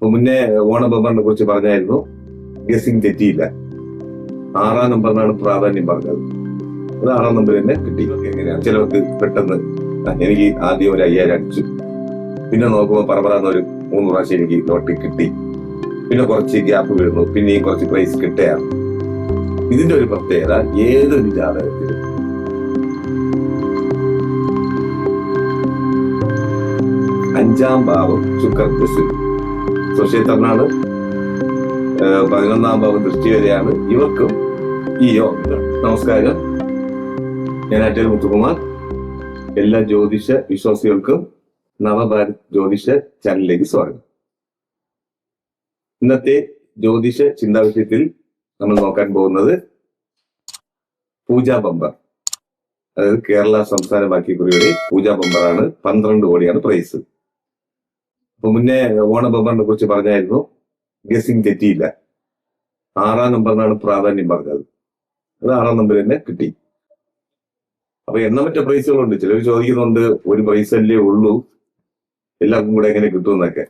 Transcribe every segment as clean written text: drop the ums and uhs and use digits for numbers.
അപ്പൊ മുന്നേ ഓണ ബമ്പറിനെ കുറിച്ച് പറഞ്ഞായിരുന്നു. ഗസിംഗ് തെറ്റിയില്ല. 6-ാം നമ്പറിനാണ് പ്രാധാന്യം പറഞ്ഞത്. അത് 6-ാം നമ്പർ തന്നെ കിട്ടി. എങ്ങനെയാണ് ചിലർക്ക് പെട്ടെന്ന് എനിക്ക് ആദ്യം ഒരു 5000 അടിച്ചു, പിന്നെ നോക്കുമ്പോൾ പറമ്പറാന്ന് ഒരു 3 പ്രാവശ്യം എനിക്ക് ലോട്ടറി കിട്ടി, പിന്നെ കുറച്ച് ഗ്യാപ്പ് വീഴുന്നു, പിന്നെയും കുറച്ച് പ്രൈസ് കിട്ടുകയാണ്. ഇതിന്റെ ഒരു പ്രത്യേകത ഏതൊരു ജാതകത്തിലും 5-ാം ഭാവം ശുക്രന്റെ സ്വക്ഷേത്രനാണ്. 11-ാം ഭാവം ദൃഷ്ടി വരെയാണ്. ഇവർക്കും ഈ യോഗം. നമസ്കാരം, ഞാൻ ആറ്റൂർ മുത്തുകുമാർ. എല്ലാ ജ്യോതിഷ വിശ്വാസികൾക്കും നവഭാരത് ജ്യോതിഷ ചാനലിലേക്ക് സ്വാഗതം. ഇന്നത്തെ ജ്യോതിഷ ചിന്താവിഷയത്തിൽ നമ്മൾ നോക്കാൻ പോകുന്നത് പൂജാ ബമ്പർ, അതായത് കേരള സംസ്ഥാന ഭാഗ്യക്കുറിയുടെ പൂജാ ബമ്പറാണ്. 12 കോടിയാണ് പ്രൈസ്. അപ്പൊ മുന്നേ ഓണ ബമ്പറിനെ കുറിച്ച് പറഞ്ഞായിരുന്നു. ഗസിംഗ് തെറ്റിയില്ല. 6-ാം നമ്പറിനാണ് പ്രാധാന്യം പറഞ്ഞത്. അത് 6-ാം നമ്പർ തന്നെ കിട്ടി. അപ്പൊ എണ്ണമറ്റ പ്രൈസുകളുണ്ട്. ചിലർ ചോദിക്കുന്നുണ്ട്, ഒരു പ്രൈസ് അല്ലേ ഉള്ളൂ, എല്ലാവർക്കും കൂടെ എങ്ങനെ കിട്ടുമെന്നൊക്കെ.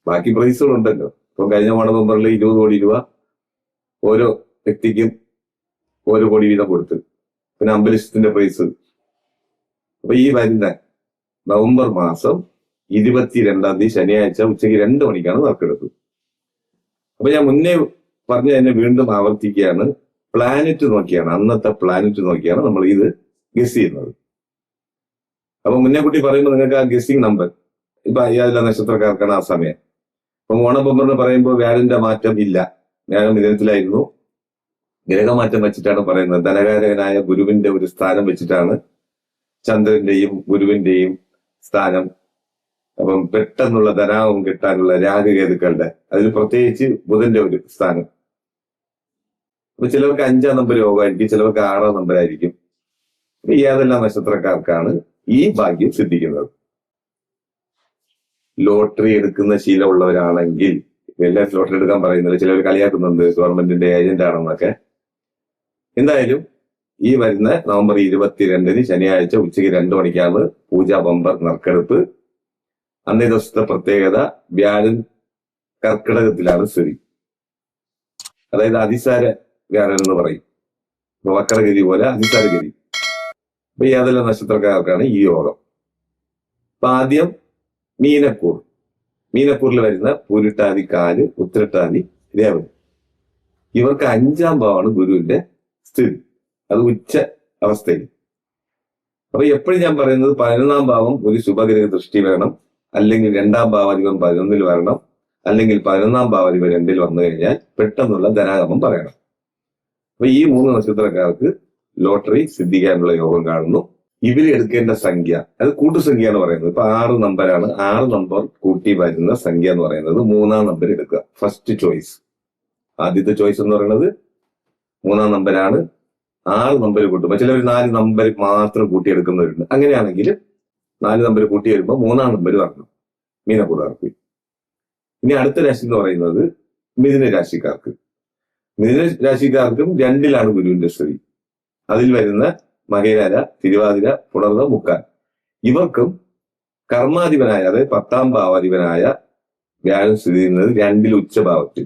ബാക്കി പ്രൈസുകളുണ്ടല്ലോ. ഇപ്പൊ കഴിഞ്ഞ ഓണ ബമ്പറിൽ 20 കോടി രൂപ ഓരോ വ്യക്തിക്കും ഓരോ കോടി വീതം കൊടുത്ത്, പിന്നെ 50 ലക്ഷത്തിന്റെ പ്രൈസ്. അപ്പൊ ഈ വരുന്ന നവംബർ മാസം 22-ാം തീയതി ശനിയാഴ്ച ഉച്ചയ്ക്ക് 2 മണിക്കാണ് നറുക്കെടുപ്പ്. അപ്പൊ ഞാൻ മുന്നേ പറഞ്ഞ തന്നെ വീണ്ടും ആവർത്തിക്കുകയാണ്. പ്ലാനറ്റ് നോക്കിയാണ്, അന്നത്തെ പ്ലാനറ്റ് നോക്കിയാണ് നമ്മൾ ഇത് ഗസ് ചെയ്യുന്നത്. അപ്പൊ മുന്നേ കുട്ടി പറയുമ്പോൾ നിങ്ങൾക്ക് ആ ഗസ്സിംഗ് നമ്പർ ഇപ്പൊ അയ്യാതിലെ നക്ഷത്രക്കാർക്കാണ് ആ സമയം. അപ്പൊ ഓണബമ്പറിന് പറയുമ്പോൾ വ്യാഴന്റെ മാറ്റം ഇല്ല. വ്യാഴം മിഥുനത്തിലായിരുന്നു. ഗ്രഹമാറ്റം വെച്ചിട്ടാണ് പറയുന്നത്. ധനകാരകനായ ഗുരുവിന്റെ ഒരു സ്ഥാനം വെച്ചിട്ടാണ് ചന്ദ്രന്റെയും ഗുരുവിന്റെയും സ്ഥാനം. അപ്പം പെട്ടെന്നുള്ള ധനാവും കിട്ടാനുള്ള രാഹുകേതുക്കളുടെ, അതിൽ പ്രത്യേകിച്ച് ബുധന്റെ ഒരു സ്ഥാനം. അപ്പൊ ചിലർക്ക് 5-ാം നമ്പർ യോഗമായിരിക്കും, ചിലർക്ക് 6-ാം നമ്പർ ആയിരിക്കും. ഏതെല്ലാം നക്ഷത്രക്കാർക്കാണ് ഈ ഭാഗ്യം സിദ്ധിക്കുന്നത്? ലോട്ടറി എടുക്കുന്ന ശീലമുള്ളവരാണെങ്കിൽ, എല്ലാവരും ലോട്ടറി എടുക്കാൻ പറയുന്നത്, ചിലർ കളിയാക്കുന്നുണ്ട് ഗവൺമെന്റിന്റെ ഏജന്റ് ആണെന്നൊക്കെ. എന്തായാലും ഈ വരുന്ന നവംബർ 22-ന് ശനിയാഴ്ച ഉച്ചയ്ക്ക് 2 മണിക്കാണ് പൂജാ ബമ്പർ നറുക്കെടുപ്പ്. അന്നേ ദിവസത്തെ പ്രത്യേകത, വ്യാഴൻ കർക്കിടകത്തിലാണ് സ്ഥിതി. അതായത് അതിസാര വ്യാഴൻ എന്ന് പറയും. വക്രഗതി പോലെ അതിസാരഗതി. അപ്പൊ ഏതെല്ലാം നക്ഷത്രക്കാർക്കാണ് ഈ യോഗം? അപ്പൊ ആദ്യം മീനക്കൂർ. മീനക്കൂറിൽ വരുന്ന പൂരിട്ടാതി, കാല്, ഉത്രട്ടാതി, രേവതി. ഇവർക്ക് 5-ാം ഭാവമാണ് ഗുരുവിന്റെ സ്ഥിതി. അത് ഉച്ച അവസ്ഥയിൽ. അപ്പൊ എപ്പോഴും ഞാൻ പറയുന്നത്, 11-ാം ഭാവം ഒരു ശുഭഗ്രഹ ദൃഷ്ടി വേണം, അല്ലെങ്കിൽ 2-ാം ഭാവാധിപൻ 11-ൽ വരണം, അല്ലെങ്കിൽ 11-ാം ഭാവാധിപൻ 2-ൽ വന്നു കഴിഞ്ഞാൽ പെട്ടെന്നുള്ള ധനാഗമം പറയണം. അപ്പൊ ഈ 3 നക്ഷത്രക്കാർക്ക് ലോട്ടറി സിദ്ധിക്കാനുള്ള യോഗം കാണുന്നു. ഇവർ എടുക്കേണ്ട സംഖ്യ, അത് കൂട്ടുസംഖ്യയാണ് പറയുന്നത്. ഇപ്പൊ 6 നമ്പറാണ്. 6 നമ്പർ കൂട്ടി വരുന്ന സംഖ്യ എന്ന് പറയുന്നത് 3-ാം നമ്പർ എടുക്കുക. ഫസ്റ്റ് ചോയ്സ്, ആദ്യത്തെ ചോയ്സ് എന്ന് പറയുന്നത് 3-ാം നമ്പരാണ്. 6 നമ്പർ കൂട്ടുമ്പോൾ ചിലർ 4 നമ്പർ മാത്രം കൂട്ടിയെടുക്കുന്നവരുണ്ട്. അങ്ങനെയാണെങ്കിൽ 4 നമ്പർ കൂട്ടി വരുമ്പോൾ 3-ാം നമ്പർ വരണം മീനക്കൂറുകാർക്ക്. ഇനി അടുത്ത രാശി എന്ന് പറയുന്നത് മിഥുന രാശിക്കാർക്ക്. മിഥുന രാശിക്കാർക്കും 2-ലാണ് ഗുരുവിന്റെ സ്ഥിതി. അതിൽ വരുന്ന മകേരാര, തിരുവാതിര, പുണർന്ന, മുക്കാൽ. ഇവർക്കും കർമാധിപനായ, അതായത് 10-ാം ഭാവാധിപനായ വ്യാഴം സ്ഥിതി ചെയ്യുന്നത് 2-ൽ ഉച്ചഭാവത്തിൽ.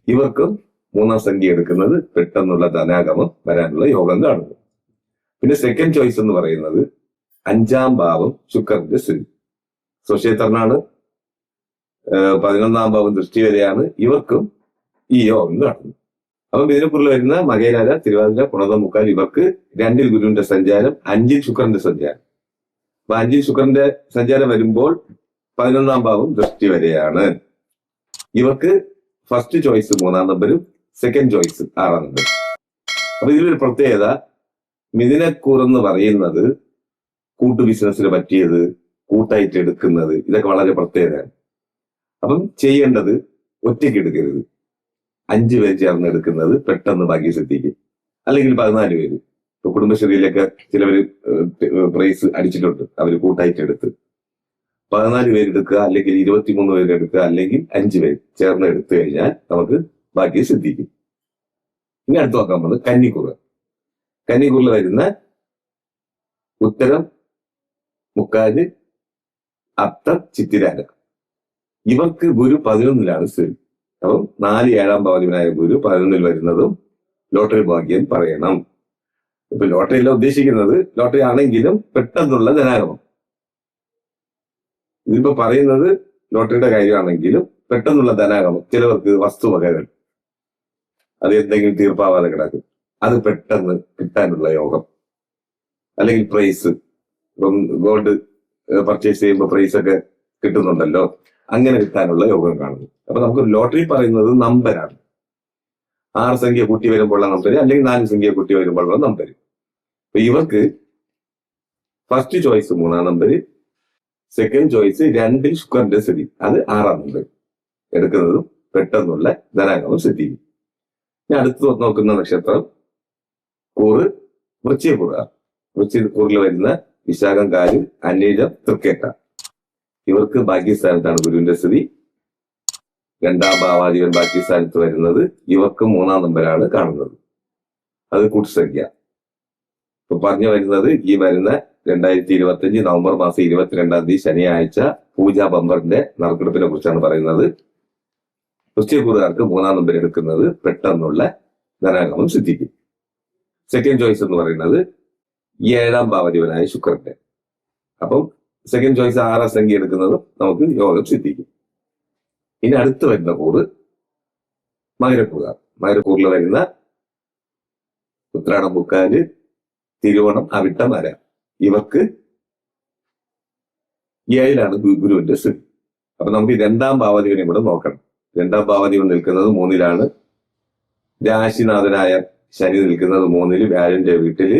ഇവർക്കും 3-ാം സംഖ്യ എടുക്കുന്നത് പെട്ടെന്നുള്ള ധനാഗമം വരാനുള്ള യോഗം കാണുന്നു. പിന്നെ സെക്കൻഡ് ചോയ്സ് എന്ന് പറയുന്നത് 5-ാം ഭാവം ശുക്രന്റെ സ്ഥിതി. സ്വക്ഷേത്രനാണ്. 11-ാം ഭാവം ദൃഷ്ടി വരെയാണ്. ഇവർക്കും ഈ യോഗം കാണുന്നു. അപ്പം ഇതിനെക്കുറിച്ച് വരുന്ന മകേരാര, തിരുവാതിര, പുണർന്ന, മുക്കാൽ. ഇവർക്ക് 2-ൽ ഗുരുവിന്റെ സഞ്ചാരം, 5-ൽ ശുക്രന്റെ സഞ്ചാരം. അപ്പൊ 5-ൽ ശുക്രന്റെ സഞ്ചാരം വരുമ്പോൾ 11-ാം ഭാവം ദൃഷ്ടി വരെയാണ്. ഇവർക്ക് ഫസ്റ്റ് ചോയ്സ് 3-ാം നമ്പരും സെക്കൻഡ് ചോയ്സ് 6-ാം നമ്പരും. അപ്പൊ ഇതിലൊരു പ്രത്യേകത, മിഥുനക്കൂർ എന്ന് പറയുന്നത് കൂട്ടു ബിസിനസ്സിന് പറ്റിയത്, കൂട്ടായിട്ട് എടുക്കുന്നത്, ഇതൊക്കെ വളരെ പ്രത്യേകതയാണ്. അപ്പം ചെയ്യേണ്ടത്, ഒറ്റയ്ക്ക് എടുക്കരുത്. 5 പേര് ചേർന്ന് എടുക്കുന്നത് പെട്ടെന്ന് ഭാഗ്യസിദ്ധിക്ക്. അല്ലെങ്കിൽ 14 പേര്. ഇപ്പൊ കുടുംബശ്രീയിലൊക്കെ ചിലവര് പ്രൈസ് അടിച്ചിട്ടുണ്ട്, അവര് കൂട്ടായിട്ട് എടുത്ത്. 14 പേരെടുക്കുക, അല്ലെങ്കിൽ 23 പേരെടുക്കുക, അല്ലെങ്കിൽ 5 പേര് ചേർന്ന് എടുത്തു കഴിഞ്ഞാൽ നമുക്ക് ഭാഗ്യം സിദ്ധിക്കും. ഇനി അടുത്ത് നോക്കാൻ പോകുന്നത് കന്നിക്കൂർ. കന്നിക്കൂറിൽ വരുന്ന ഉത്തരം, മുക്കാല്, അത്തം, ചിത്തിരാര. ഇവർക്ക് ഗുരു 11-ലാണ് സ്ഥിതി. അപ്പം 4 7-ാം ഭാവാധിപനായ ഗുരു 11-ൽ വരുന്നതും ലോട്ടറി ഭാഗ്യം പറയണം. ഇപ്പൊ ലോട്ടറി അല്ല ഉദ്ദേശിക്കുന്നത്, ലോട്ടറി ആണെങ്കിലും പെട്ടെന്നുള്ള ധനാഗമം. ഇതിപ്പോ പറയുന്നത് ലോട്ടറിയുടെ കാര്യമാണെങ്കിലും പെട്ടെന്നുള്ള ധനാഗമം. ചിലവർക്ക് വസ്തുവകകൾ, അത് എന്തെങ്കിലും തീർപ്പാവാതെ കിടക്കും, അത് പെട്ടെന്ന് കിട്ടാനുള്ള യോഗം. അല്ലെങ്കിൽ പ്രൈസ്, ഇപ്പം ഗോൾഡ് പർച്ചേസ് ചെയ്യുമ്പോൾ പ്രൈസ് ഒക്കെ കിട്ടുന്നുണ്ടല്ലോ, അങ്ങനെ കിട്ടാനുള്ള യോഗം കാണുന്നു. അപ്പൊ നമുക്ക് ലോട്ടറി പറയുന്നത് നമ്പരാണ്. 6 സംഖ്യ കൂട്ടി വരുമ്പോഴുള്ള നമ്പര്, അല്ലെങ്കിൽ 4 സംഖ്യ കൂട്ടി വരുമ്പോഴുള്ള നമ്പര്. അപ്പൊ ഇവർക്ക് ഫസ്റ്റ് ചോയ്സ് 3-ാം നമ്പര്, സെക്കൻഡ് ചോയ്സ് 2-ൽ ശുക്രന്റെ സ്ഥിതി, അത് 6-ാം നമ്പർ എടുക്കുന്നതും പെട്ടെന്നുള്ള ധനാഗമം സിദ്ധിക്കും. ഞാൻ അടുത്ത് നോക്കുന്ന നക്ഷത്രം കൂറ് വൃശ്ചികക്കൂറാണ്. വൃശ്ചികക്കൂറിൽ വരുന്ന വിശാഖം, കാല്, അന്വേജം, തൃക്കേട്ട. ഇവർക്ക് ഭാഗ്യസ്ഥാനത്താണ് ഗുരുവിന്റെ സ്ഥിതി. 2-ാം ഭാവാധിപൻ ഭാഗ്യസ്ഥാനത്ത് വരുന്നത് ഇവർക്ക് 3-ാം നമ്പരാണ് കാണുന്നത്. അത് കൂട്ടുസംഖ്യ. ഇപ്പൊ പറഞ്ഞു വരുന്നത് ഈ വരുന്ന 2025 നവംബർ മാസം 22-ാം തീയതി ശനിയാഴ്ച പൂജാ ബമ്പറിന്റെ നറുക്കെടുപ്പിനെ കുറിച്ചാണ് പറയുന്നത്. വൃശ്ചികക്കൂറുകാർക്ക് 3-ാം നമ്പർ എടുക്കുന്നത് പെട്ടെന്നുള്ള ധനാഗമം സിദ്ധിക്കും. സെക്കൻഡ് ചോയ്സ് എന്ന് പറയുന്നത് 7-ാം ഭാവാധിപനായ ശുക്രന്റെ. അപ്പം സെക്കൻഡ് ചോയ്സ് 6-ാം സംഖ്യ എടുക്കുന്നതും നമുക്ക് യോഗം സിദ്ധിക്കും. ഇനി അടുത്ത് വരുന്ന കൂറ് മകരക്കൂറുകാർ. മകരക്കൂറിൽ വരുന്ന ഉത്രാടം, മുക്കാല്, തിരുവോണം, അവിട്ടം, അര. ഇവർക്ക് 7-ലാണ് ഗുരുവിന്റെ സ്ഥിതി. അപ്പൊ നമുക്ക് 2-ാം ഭാവാധിപനെ കൂടെ നോക്കണം. 2-ാം ഭാവാധിപൻ നിൽക്കുന്നത് 3-ലാണ്. രാശിനാഥനായ ശനി നിൽക്കുന്നത് 3-ല്, വ്യാഴന്റെ വീട്ടില്.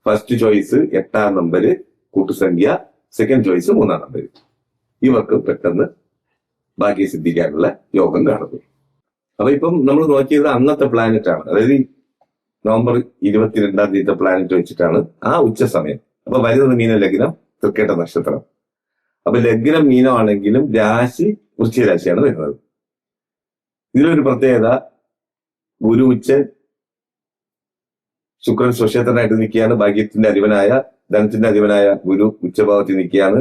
ഫസ്റ്റ് ചോയ്സ് 8-ാം നമ്പര് കൂട്ടുസംഖ്യ, സെക്കൻഡ് ചോയ്സ് 3-ാം നമ്പര്. ഇവർക്ക് പെട്ടെന്ന് ഭാഗ്യം സിദ്ധിക്കാനുള്ള യോഗം കാണുന്നു. അപ്പൊ ഇപ്പം നമ്മൾ നോക്കിയത് അന്നത്തെ പ്ലാനറ്റ് ആണ്, അതായത് നവംബർ 22-ാം തീയതി പ്ലാനറ്റ് വെച്ചിട്ടാണ് ആ ഉച്ച സമയം. അപ്പൊ വരുന്നത് മീന ലഗ്നം, തൃക്കേട്ട നക്ഷത്രം. അപ്പൊ ലഗ്നം മീനമാണെങ്കിലും രാശി വൃശ്ചിക രാശിയാണ് വരുന്നത്. ഇതിലൊരു പ്രത്യേകത, ഗുരു ഉച്ചൻ, ശുക്രൻ സ്വക്ഷേത്രനായിട്ട് നിൽക്കുകയാണ്. ഭാഗ്യത്തിന്റെ അധിപനായ, ധനത്തിന്റെ അധിപനായ ഗുരു ഉച്ചഭാവത്തിൽ നിൽക്കുകയാണ്.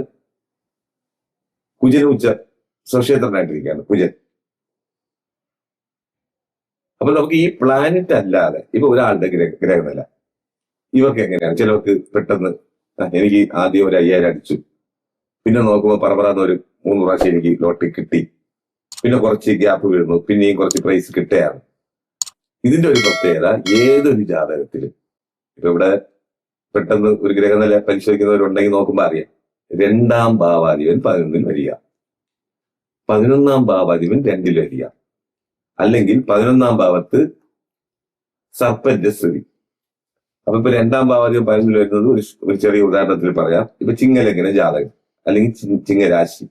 കുജൻ ഉച്ച സ്വക്ഷേത്രനായിട്ട് നിൽക്കുകയാണ്, കുജൻ. അപ്പൊ നമുക്ക് ഈ പ്ലാനറ്റ് അല്ലാതെ ഇപ്പൊ ഒരാളുടെ ഗ്രഹനില ഇവർക്ക് എങ്ങനെയാണ്? ചിലർക്ക് പെട്ടെന്ന് എനിക്ക് ആദ്യം ഒരു 5000 അടിച്ചു, പിന്നെ നോക്കുമ്പോൾ പറപറാന്ന് ഒരു 3 പ്രാവശ്യം എനിക്ക് ലോട്ടറി കിട്ടി, പിന്നെ കുറച്ച് ഗ്യാപ്പ് വീഴുന്നു, പിന്നെയും കുറച്ച് പ്രൈസ് കിട്ടുകയാണ്. ഇതിന്റെ ഒരു പ്രത്യേകത ഏതൊരു ജാതകത്തിലും, ഇപ്പൊ ഇവിടെ പെട്ടെന്ന് ഒരു ഗ്രഹനില പരിശോധിക്കുന്നവരുണ്ടെങ്കിൽ നോക്കുമ്പോൾ അറിയാം, 2-ാം ഭാവാധിപൻ 11-ൽ വരിക, 11-ാം ഭാവാധിപൻ 2-ൽ വരിക, അല്ലെങ്കിൽ 11-ാം ഭാവത്ത് സർപ്പന്റെ സ്ഥിതി. അപ്പൊ ഇപ്പൊ 2-ാം ഭാവാധിപൻ 11-ൽ വരുന്നത് ഒരു ചെറിയ ഉദാഹരണത്തിൽ പറയാം. ഇപ്പൊ ചിങ്ങലഗ്ന ജാതകം അല്ലെങ്കിൽ ചിങ്ങരാശി,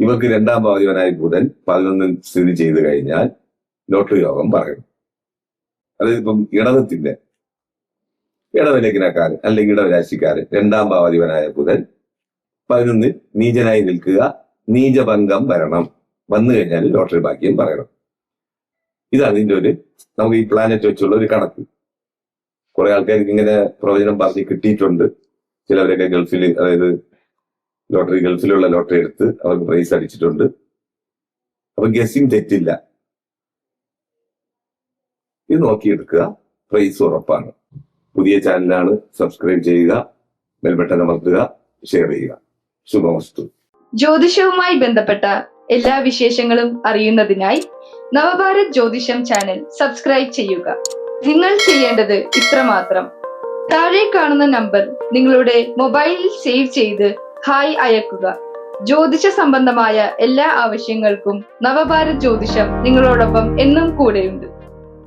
ഇവർക്ക് 2-ാം ഭാവാധിപനായ ബുധൻ 11-ൽ സ്ഥിതി ചെയ്തു കഴിഞ്ഞാൽ ലോട്ടറി യോഗം പറയണം. അത് ഇപ്പം ഇടവലഗ്നക്കാരൻ അല്ലെങ്കിൽ ഇടവരാശിക്കാരൻ 2-ാം ഭാവാധിപനായ ബുധൻ 11-ൽ നീചനായി നിൽക്കുക, നീചഭംഗം വരണം, വന്നു കഴിഞ്ഞാൽ ലോട്ടറി ഭാഗ്യം പറയണം. ഇതാണ് ഇതിന്റെ ഒരു, നമുക്ക് ഈ പ്ലാനറ്റ് വെച്ചുള്ള ഒരു കണക്ക്. കുറെ ആൾക്കാർക്ക് ഇങ്ങനെ പ്രവചനം പറഞ്ഞ് കിട്ടിയിട്ടുണ്ട്. ചിലവരൊക്കെ ഗൾഫിൽ, അതായത് ഗൾഫിലുള്ള ലോട്ടറി എടുത്ത് അവർക്ക് പ്രൈസ് അടിച്ചിട്ടുണ്ട്. അപ്പൊ ഗസ്സിങ് തെറ്റില്ല, ഇത് നോക്കിയെടുക്കുക, പ്രൈസ് ഉറപ്പാണ്. പുതിയ ചാനലാണ്, സബ്സ്ക്രൈബ് ചെയ്യുക, ബെൽബട്ടൺ അമർത്തുക, ഷെയർ ചെയ്യുക. ശുഭമസ്തു. ജ്യോതിഷവുമായി ബന്ധപ്പെട്ട എല്ലാ വിശേഷങ്ങളും അറിയുന്നതിനായി നവഭാരത് ജ്യോതിഷം ചാനൽ സബ്സ്ക്രൈബ് ചെയ്യുക. നിങ്ങൾ ചെയ്യേണ്ടത് ഇത്രമാത്രം: താഴെ കാണുന്ന നമ്പർ നിങ്ങളുടെ മൊബൈലിൽ സേവ് ചെയ്ത് ഹായ് അയക്കുക. ജ്യോതിഷ സംബന്ധമായ എല്ലാ ആവശ്യങ്ങൾക്കും നവഭാരത് ജ്യോതിഷം നിങ്ങളോടൊപ്പം എന്നും കൂടെയുണ്ട്.